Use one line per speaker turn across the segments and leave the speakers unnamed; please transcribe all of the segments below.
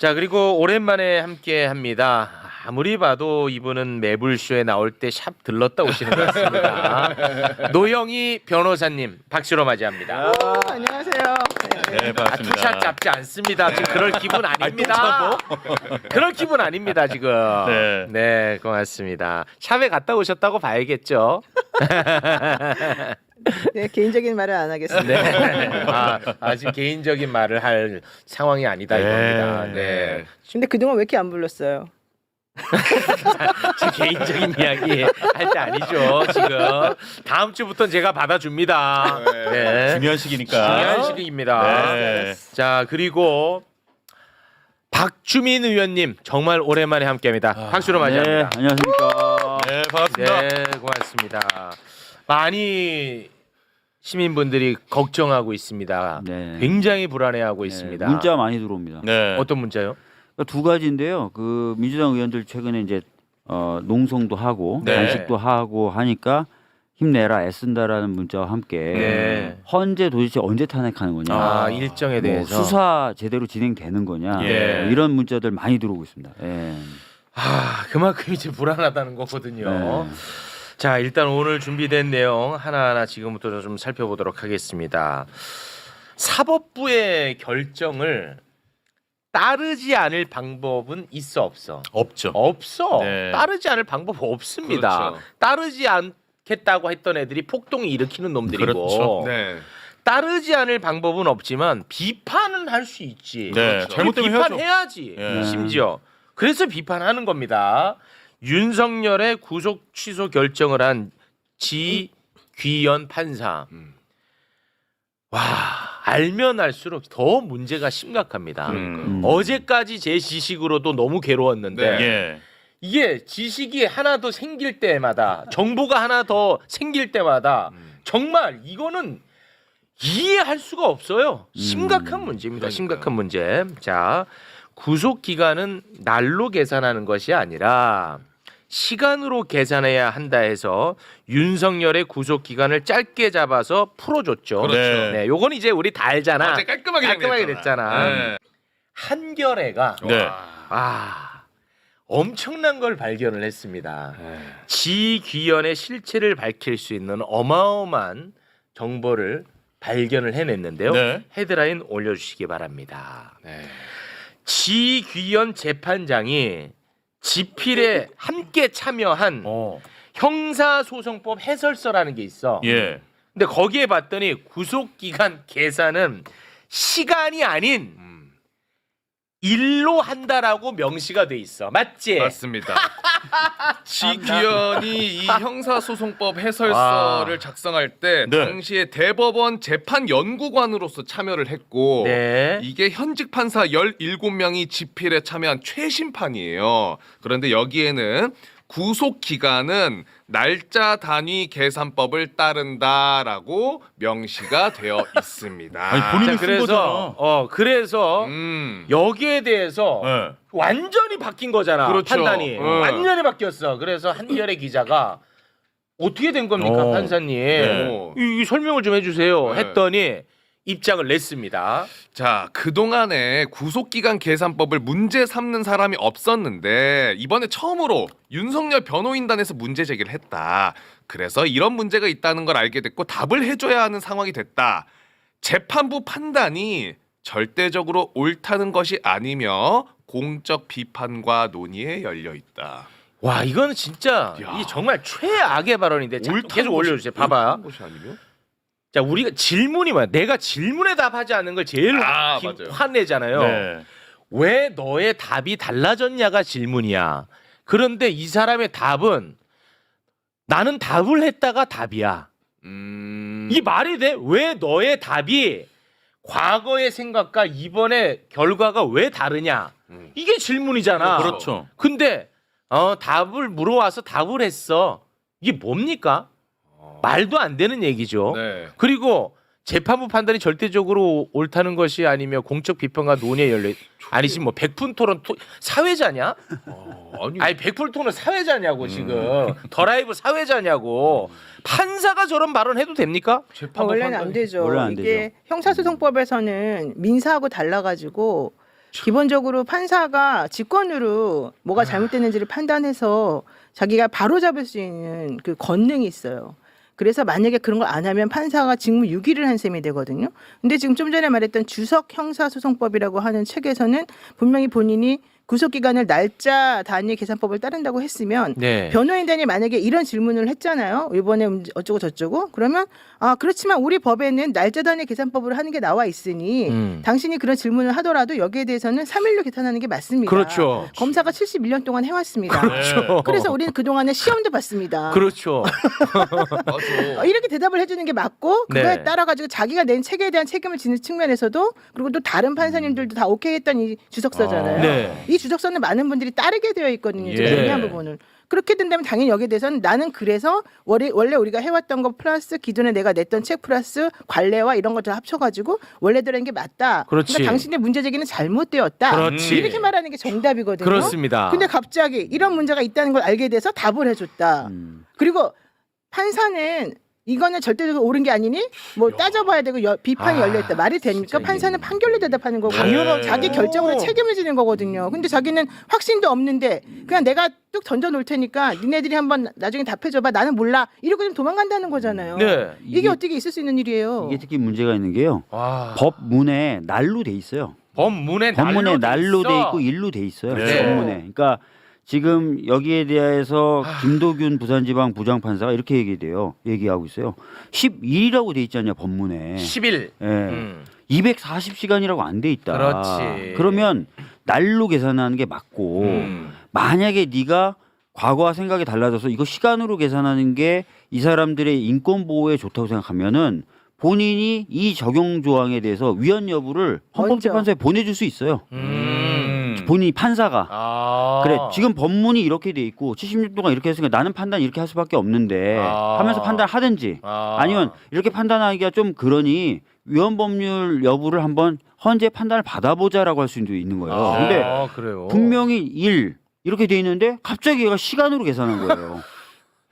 자, 그리고 오랜만에 함께 합니다. 아무리 봐도 이분은 매불쇼에 나올 때 샵 들렀다 오시는 것 같습니다. 노영희 변호사님 박수로 맞이합니다.
안녕하세요.
네, 반갑습니다.
투샷 잡지 않습니다. 지금 그럴 기분 아닙니다. 그럴 기분 아닙니다 지금.
네.
네, 고맙습니다. 샵에 갔다 오셨다고 봐야겠죠.
네, 개인적인 말을 안 하겠습니다.
네. 지금 개인적인 말을 할 상황이 아니다 이겁니다. 네.
근데 그동안 왜 이렇게 안 불렀어요?
제 개인적인 이야기 할 때 아니죠 지금. 다음 주부터는 제가 받아줍니다. 네.
중요한 시기니까.
중요한 시기입니다.
네.
자, 그리고 박주민 의원님 정말 오랜만에 함께합니다. 박수로 맞이합니다.
네, 안녕하십니까.
네, 반갑습니다.
네, 고맙습니다. 많이 시민분들이 걱정하고 있습니다.
네.
굉장히 불안해하고 있습니다.
문자 많이 들어옵니다.
네.
어떤 문자요?
두 가지인데요. 그 민주당 의원들 최근에 이제 농성도 하고
네.
단식도 하고 하니까 힘내라 애쓴다라는 문자와 함께
네.
헌재 도대체 언제 탄핵하는 거냐,
일정에
뭐
대해서
수사 제대로 진행되는 거냐,
예.
뭐 이런 문자들 많이 들어오고 있습니다. 예.
그만큼 이제 불안하다는 거거든요.
네.
자, 일단 오늘 준비된 내용 하나하나 지금부터 좀 살펴보도록 하겠습니다. 사법부의 결정을 따르지 않을 방법은 있어 없어?
없죠.
없어.
네.
따르지 않을 방법 없습니다.
그렇죠.
따르지 않겠다고 했던 애들이 폭동을 일으키는 놈들이고
그렇죠.
네.
따르지 않을 방법은 없지만 비판은 할 수 있지.
네, 잘못되면 해야죠.
비판해야지.
예.
심지어 그래서 비판하는 겁니다. 윤석열의 구속 취소 결정을 한 지귀현 판사. 와, 알면 알수록 더 문제가 심각합니다. 어제까지 제 지식으로도 너무 괴로웠는데
네.
예.
이게 지식이 하나 더 생길 때마다 정보가 하나 더 생길 때마다 정말 이거는 이해할 수가 없어요. 심각한 문제입니다.
그러니까요.
심각한 문제. 자, 구속 기간은 날로 계산하는 것이 아니라 시간으로 계산해야 한다 해서 윤석열의 구속 기간을 짧게 잡아서 풀어줬죠.
그렇죠.
네, 요건 이제 우리 다 알잖아.
어제 깔끔하게
됐잖아.
네.
한겨레가
네.
엄청난 걸 발견을 했습니다.
네.
지귀현의 실체를 밝힐 수 있는 어마어마한 정보를 발견을 해냈는데요.
네.
헤드라인 올려주시기 바랍니다.
네.
지귀현 재판장이 지필에 함께 참여한 형사소송법 해설서라는 게 있어.
예.
근데 거기에 봤더니 구속기간 계산은 시간이 아닌 일로 한다라고 명시가 돼 있어. 맞지?
맞습니다. 지귀현이 이 형사소송법 해설서를 작성할 때
네.
당시에 대법원 재판연구관으로서 참여를 했고
네.
이게 현직 판사 17명이 집필에 참여한 최신판이에요. 그런데 여기에는 구속 기간은 날짜 단위 계산법을 따른다라고 명시가 되어 있습니다.
아니 본인이 쓴
그래서
거잖아.
그래서 여기에 대해서
네.
완전히 바뀐 거잖아.
그렇죠.
판단이 완전히 바뀌었어. 그래서 한겨레 기자가 어떻게 된 겁니까, 판사님?
네.
이 설명을 좀 해주세요.
네.
했더니 입장을 냈습니다.
자, 그동안에 구속기간 계산법을 문제 삼는 사람이 없었는데 이번에 처음으로 윤석열 변호인단에서 문제 제기를 했다. 그래서 이런 문제가 있다는 걸 알게 됐고 답을 해줘야 하는 상황이 됐다. 재판부 판단이 절대적으로 옳다는 것이 아니며 공적 비판과 논의에 열려 있다.
와, 이거는 진짜
야.
이 정말 최악의 발언인데 자,
옳다는
계속 올려주세요.
것이-
봐봐.
옳다는 것이 아니면?
자, 우리가 질문이 뭐야? 내가 질문에 답하지 않는 걸 제일
맞아요.
화내잖아요.
네.
왜 너의 답이 달라졌냐가 질문이야. 그런데 이 사람의 답은 나는 답을 했다가 답이야. 이 말이 돼? 왜 너의 답이 과거의 생각과 이번의 결과가 왜 다르냐? 이게 질문이잖아.
그렇죠.
근데 답을 물어와서 답을 했어. 이게 뭡니까? 말도 안 되는 얘기죠.
네.
그리고 재판부 판단이 절대적으로 옳다는 것이 아니며 공적 비판과 논의에 열려 아니지 뭐 백분 토론 사회자냐? 아니 백분 토론 사회자냐고 지금 더 라이브 사회자냐고 판사가 저런 발언 해도 됩니까?
원래는 안 되죠.
원래 안
이게
되죠.
형사소송법에서는 민사하고 달라가지고 기본적으로 판사가 직권으로 뭐가 잘못됐는지를 판단해서 자기가 바로 잡을 수 있는 그 권능이 있어요. 그래서 만약에 그런 걸 안 하면 판사가 직무유기를 한 셈이 되거든요. 근데 지금 좀 전에 말했던 주석 형사소송법이라고 하는 책에서는 분명히 본인이 구속기간을 날짜 단위 계산법을 따른다고 했으면
네.
변호인단이 만약에 이런 질문을 했잖아요. 이번에 어쩌고 저쩌고 그러면 그렇지만 우리 법에는 날짜 단위 계산법으로 하는 게 나와 있으니 당신이 그런 질문을 하더라도 여기에 대해서는 3일로 계산하는 게 맞습니다.
그렇죠.
검사가 71년 동안 해왔습니다.
그렇죠.
그래서 우리는 그동안에 시험도 봤습니다.
그렇죠.
맞아.
이렇게 대답을 해주는 게 맞고 그거에
네.
따라 가지고 자기가 낸 책에 대한 책임을 지는 측면에서도 그리고 또 다른 판사님들도 다 오케이 했던 이 주석서잖아요.
네.
이 주석서는 많은 분들이 따르게 되어 있거든요.
예.
제가 중요한 부분을. 그렇게 된다면 당연히 여기에 대해서는 나는 그래서 원래 우리가 해왔던 거 플러스 기존에 내가 냈던 책 플러스 관례와 이런 것들 합쳐가지고 원래대로 한 게 맞다.
그렇지.
그러니까 당신의 문제 제기는 잘못되었다.
그렇지.
이렇게 말하는 게 정답이거든요.
그렇습니다.
근데 갑자기 이런 문제가 있다는 걸 알게 돼서 답을 해줬다. 그리고 판사는 이거는 절대적으로 옳은 게 아니니 뭐 따져봐야 되고 비판이 열려있다. 말이 됩니까? 판사는 판결로 대답하는 거고
당연하죠.
자기 결정으로 책임을 지는 거거든요. 근데 자기는 확신도 없는데 그냥 내가 뚝 던져놓을 테니까 니네들이 한번 나중에 답해줘봐. 나는 몰라. 이러고 좀 도망간다는 거잖아요.
네.
이게 어떻게 있을 수 있는 일이에요?
이게 특히 문제가 있는 게요.
와.
법문에 날로 돼 있어요.
법문에
법문에 날로 돼
있어.
있고 일로 돼 있어요.
네.
법문에. 그러니까 지금 여기에 대해서 김도균 부산지방 부장판사가 이렇게 얘기하고 있어요. 11이라고 돼 있지 않냐 법문에.
10일.
예. 240시간이라고 안 돼 있다.
그렇지.
그러면 날로 계산하는 게 맞고 만약에 네가 과거와 생각이 달라져서 이거 시간으로 계산하는 게 이 사람들의 인권 보호에 좋다고 생각하면은 본인이 이 적용 조항에 대해서 위헌 여부를 헌법재판소에 보내줄 수 있어요. 본인이 판사가. 그래 지금 법문이 이렇게 돼 있고 70년 동안 이렇게 했으니까 나는 판단 이렇게 할 수밖에 없는데 하면서 판단하든지 아니면 이렇게 판단하기가 좀 그러니 위헌 법률 여부를 한번 헌재 판단을 받아보자라고 할 수도 있는 거예요. 근데
그래요.
분명히 일 이렇게 돼 있는데 갑자기 얘가 시간으로 계산한 거예요.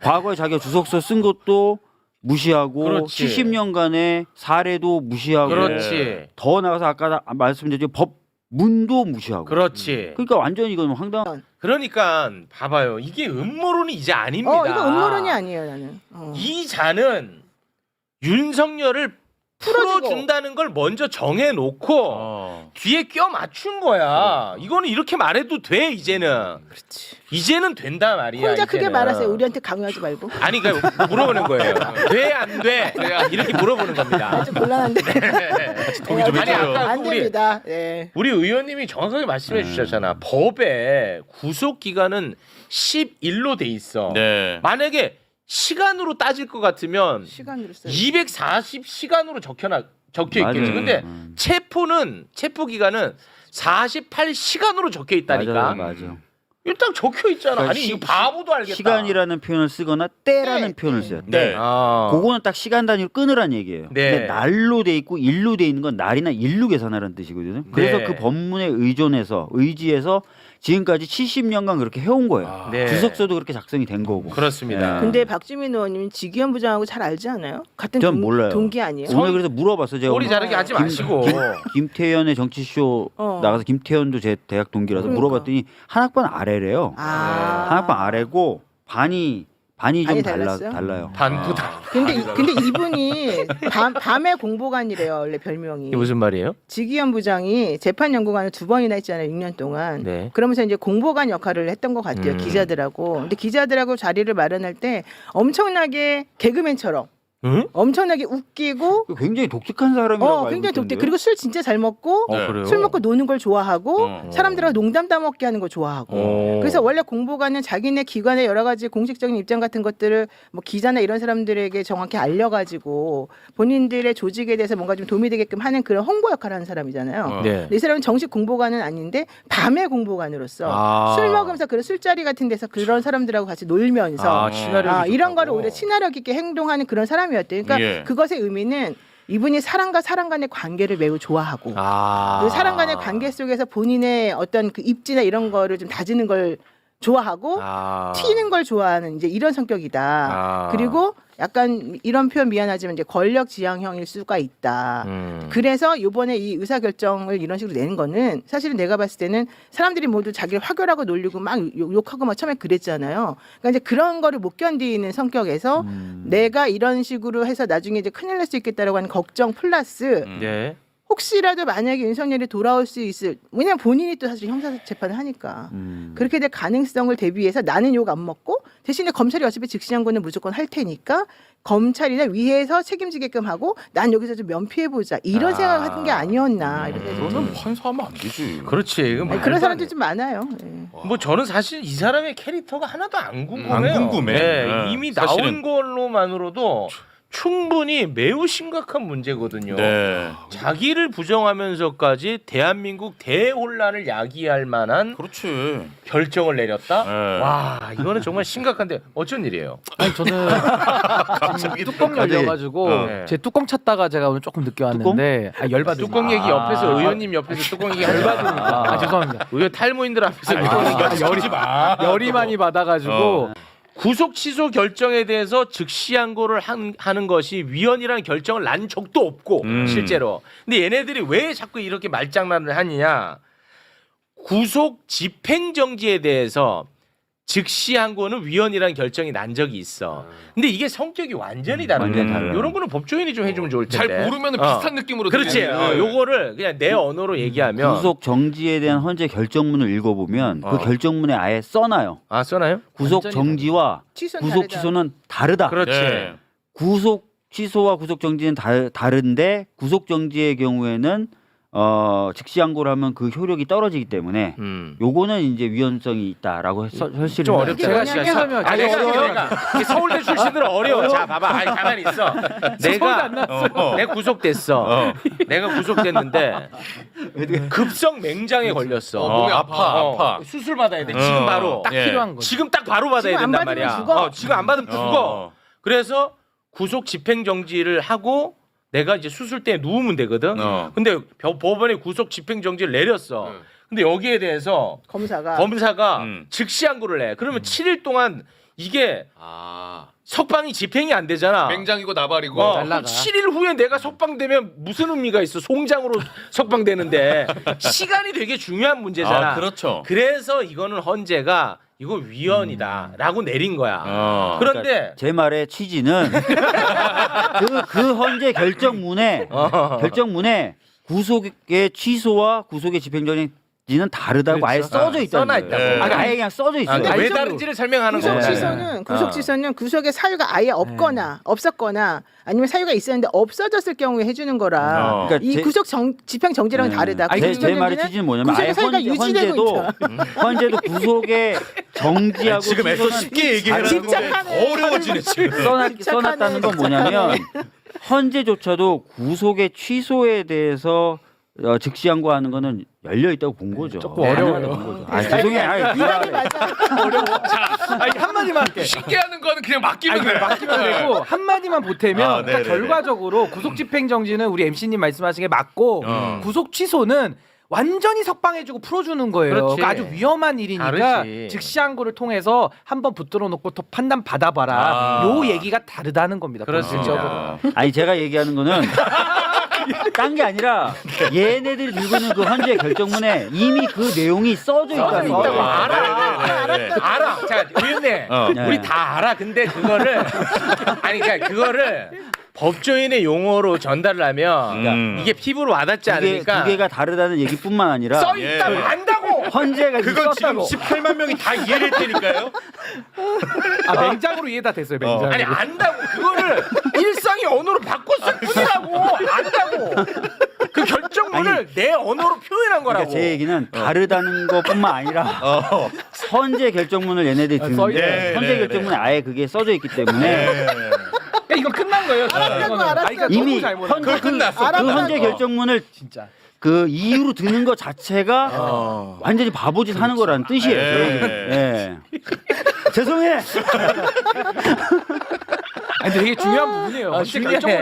과거에 자기가 주석서 쓴 것도 무시하고
그렇지.
70년간의 사례도 무시하고
그렇지.
더 나가서 아까 말씀드렸죠 법문도 무시하고
그렇지.
그러니까 완전히 이건 황당한
그러니까 봐봐요. 이게 음모론이 이제 아닙니다.
이거 음모론이 아니에요, 나는.
이 자는 윤석열을 풀어준다는 걸 먼저 정해놓고 뒤에 껴 맞춘 거야. 이거는 이렇게 말해도 돼 이제는.
그렇지.
이제는 된다 말이야.
혼자 크게
이제는.
말하세요. 우리한테 강요하지 말고.
아니 그러니까 물어보는 거예요. 돼 안 돼? 이렇게 물어보는 겁니다.
아주 곤란한데.
동의 좀
아니,
해줘요.
아까
안 됩니다. 예.
우리 의원님이 정확하게 말씀해 주셨잖아. 법에 구속 기간은 10일로 돼 있어.
네.
만약에 시간으로 따질 것 같으면
시간으로 써요.
240시간으로 적혀 있겠지.
맞아요.
근데 체포 기간은 48시간으로 적혀 있다니까.
맞아.
일단 적혀 있잖아.
그러니까
아니 이거 바보도 알겠다.
시간이라는 표현을 쓰거나 때라는
네.
표현을 써요.
네.
그거는 딱 시간 단위로 끊으란 얘기예요.
네.
근데 날로 돼 있고 일로 돼 있는 건 날이나 일로 계산하라는 뜻이거든요. 그래서
네.
그 법문에 의지해서 지금까지 70년간 그렇게 해온 거예요.
네.
주석서도 그렇게 작성이 된 거고.
그렇습니다.
네.
근데 박주민 의원님은 지기현 부장하고 잘 알지 않아요? 같은
전 몰라요.
동기 아니에요?
오늘 그래서 물어봤어요. 제가
꼬리
오늘
자르기 하지 마시고.
김태현의 정치쇼 나가서 김태현도 제 대학 동기라서
그러니까.
물어봤더니 한 학번 아래래요. 한 학번 아래고 반이 좀
달랐어요?
달라요.
반보다.
근데 이분이 밤의 공보관이래요. 원래 별명이.
이게 무슨 말이에요?
지기현 부장이 재판 연구관을 2번이나 했잖아요. 6년 동안.
네.
그러면서 이제 공보관 역할을 했던 것 같아요. 기자들하고. 근데 기자들하고 자리를 마련할 때 엄청나게 개그맨처럼
응?
엄청나게 웃기고
굉장히 독특한 사람이라고 알고
굉장히 독특해.
있던데요?
그리고 술 진짜 잘 먹고
그래요?
술 먹고 노는 걸 좋아하고 사람들하고 농담 따먹게 하는 걸 좋아하고 그래서 원래 공보관은 자기네 기관의 여러 가지 공식적인 입장 같은 것들을 뭐 기자나 이런 사람들에게 정확히 알려가지고 본인들의 조직에 대해서 뭔가 좀 도움이 되게끔 하는 그런 홍보 역할을 하는 사람이잖아요.
네.
근데 이 사람은 정식 공보관은 아닌데 밤의 공보관으로서 술 먹으면서 그런 술자리 같은 데서 그런 사람들하고 같이 놀면서
친화력이
이런
좋다고.
거를 오히려 친화력 있게 행동하는 그런 사람이었대요. 그러니까
예.
그것의 의미는 이분이 사람과 사람 간의 관계를 매우 좋아하고 그 사람 간의 관계 속에서 본인의 어떤 그 입지나 이런 거를 좀 다지는 걸 좋아하고
아.
튀는 걸 좋아하는 이제 이런 성격이다.
아.
그리고 약간 이런 표현 미안하지만 이제 권력 지향형일 수가 있다. 그래서 이번에 이 의사 결정을 이런 식으로 내는 거는 사실은 내가 봤을 때는 사람들이 모두 자기를 화교라고 놀리고 막 욕하고 막 처음에 그랬잖아요. 그러니까 이제 그런 거를 못 견디는 성격에서 내가 이런 식으로 해서 나중에 이제 큰일 날 수 있겠다라고 하는 걱정 플러스
네.
혹시라도 만약에 윤석열이 돌아올 수 있을, 왜냐면 본인이 또 사실 형사 재판을 하니까 그렇게 될 가능성을 대비해서 나는 욕 안 먹고 대신에 검찰이 어차피 즉시항고는 무조건 할 테니까 검찰이나 위에서 책임지게끔 하고 난 여기서 좀 면피해 보자 이런 생각을 하는 게 아니었나 이런 생각이
그러면
들어요.
판사하면 안 되지.
그렇지. 이건
아니,
말도
그런
안
사람들
돼.
좀 많아요. 예.
뭐 저는 사실 이 사람의 캐릭터가 하나도 안 궁금해요.
안 궁금해.
네,
네.
이미
사실은.
나온 걸로만으로도 충분히 매우 심각한 문제거든요.
네.
자기를 부정하면서까지 대한민국 대혼란을 야기할 만한
그렇지.
결정을 내렸다.
네.
와, 이거는 정말 심각한데 어쩐 일이에요?
아니 저는
갑자기
뚜껑 열려가지고
어.
제 뚜껑 찾다가 제가 오늘 조금 늦게 왔는데 열받으니까
뚜껑 얘기 옆에서 의원님 옆에서 뚜껑 얘기 열받으니까.
죄송합니다.
의원 탈모인들 앞에서 뚜껑 얘기
열이 많이 받아가지고
구속 취소 결정에 대해서 즉시 항고를 하는 것이 위헌이라는 결정을 난 적도 없고 실제로. 근데 얘네들이 왜 자꾸 이렇게 말장난을 하느냐? 구속 집행 정지에 대해서 즉시 항고는 위헌이라는 결정이 난 적이 있어. 근데 이게 성격이 완전히 다른데
완전히 달라요.
이런 거는 법조인이 좀 해주면 좋을
잘
텐데.
모르면 비슷한 느낌으로
그렇지.
들리는데.
요거를 그냥 내 언어로 얘기하면
구속 정지에 대한 헌재 결정문을 읽어보면 그 결정문에 아예 써놔요.
아 써나요?
구속 정지와
취소는
구속
다르다.
취소는 다르다.
그렇지.
네.
구속 취소와 구속 정지는 다른데 구속 정지의 경우에는 즉시 항고를 하면 그 효력이 떨어지기 때문에 요거는 이제 위헌성이 있다라고 설치를
좀
해요.
어렵다.
제가 쉽게 설명할게요.
아니,
제가
내가 이게 서울대 출신들은 어려워. 자, 봐봐. 아니, 가만히 있어. 내가 구속됐어. 내가 구속됐는데 급성 맹장에 걸렸어.
몸이 아파.
수술 받아야 돼. 지금 바로.
딱
예.
필요한 거죠.
지금 딱 바로 받아야
지금 안
된단
받으면
말이야.
죽어.
지금 안 받으면 죽어. 그래서 구속 집행 정지를 하고 내가 이제 수술대에 누우면 되거든. 근데 법원에 구속 집행 정지를 내렸어. 근데 여기에 대해서 검사가 즉시 항고를 해. 그러면 7일 동안 이게 석방이 집행이 안 되잖아.
맹장이고 나발이고.
그럼 7일 후에 내가 석방되면 무슨 의미가 있어? 송장으로 석방되는데 시간이 되게 중요한 문제잖아.
아, 그렇죠.
그래서 이거는 헌재가 이거 위헌이다라고 내린 거야. 그런데
제 말의 취지는 그 헌재 결정문에 구속의 취소와 구속의 집행정지는 다르다고 아예 써져 있다는
써놔
거예요.
있다고.
아니, 아예 그냥 써져 있어요.
왜
알죠.
다른지를 설명하는
구속
거야.
취소는 구속의 사유가 아예 없거나 없었거나 아니면 사유가 있었는데 없어졌을 경우에 해주는 거라.
그러니까
이 구속 집행 정지랑은 다르다. 구속
제 말의
정지는
취지는 뭐냐면 아예
구속의 사유가 유지되고
헌재도 구속의 정지하고
지금 애써
취소는
쉽게 얘기를 하는
집착하네.
거 어려워지네 지금.
써놨다는 건 뭐냐면 헌재조차도 구속의 취소에 대해서 즉시 항고하는 거는 열려 있다고 본 거죠.
조금 어려워요.
본 거죠. 아, 죄송해요.
미안해 맞아.
아니 한마디만 할게.
쉽게 하는 거는 그냥 맡기면 돼.
맡기면 되고 한마디만 보태면
아,
그러니까
네네네.
결과적으로 구속 집행 정지는 우리 MC님 말씀하신 게 맞고 구속 취소는 완전히 석방해주고 풀어주는 거예요.
그렇지.
그러니까 아주 위험한 일이니까
다르지.
즉시 항고를 통해서 한번 붙들어 놓고 또 판단 받아봐라. 요 얘기가 다르다는 겁니다.
그렇습니다.
본질적으로.
아니 제가 얘기하는 거는 딴 게 아니라 얘네들이 들고 있는 그 헌재 결정문에 이미 그 내용이 써져 있다는
있다고
거예요.
알아. 자, 의원님, 우리 다 알아. 근데 그거를 그러니까 그거를 법조인의 용어로 전달을 하면 이게 피부로 와닿지 않으니까
두 개가 다르다는 얘기뿐만 아니라
써 있다고 안다고.
헌재가
그건 지금
썼다고.
18만 명이 다 이해를 했다니까요.
맹장으로 이해 다 됐어요. 맹장.
아니 안다고. 그거를 일상의 언어로 바꿨을 뿐이라고. 안다고. 그 결정문을 내 언어로 표현한 거라고.
그러니까 제 얘기는 다르다는 것뿐만 아니라 헌재 결정문을 얘네들이
써있네.
듣는데 헌재 결정문에 아예 그게 써져 있기 때문에
그러니까 이건 끝난 거예요.
알았다고,
이거는.
알았다고.
그러니까
이미
너무 잘못한
헌재
거예요.
그 헌재 결정문을
진짜.
그 이유로 듣는 것 자체가 완전히 바보짓 하는 거라는 뜻이에요. 제 얘기는. 예. 죄송해.
아니, 근데 되게 중요한 부분이에요. 헌재
중요해.
결정을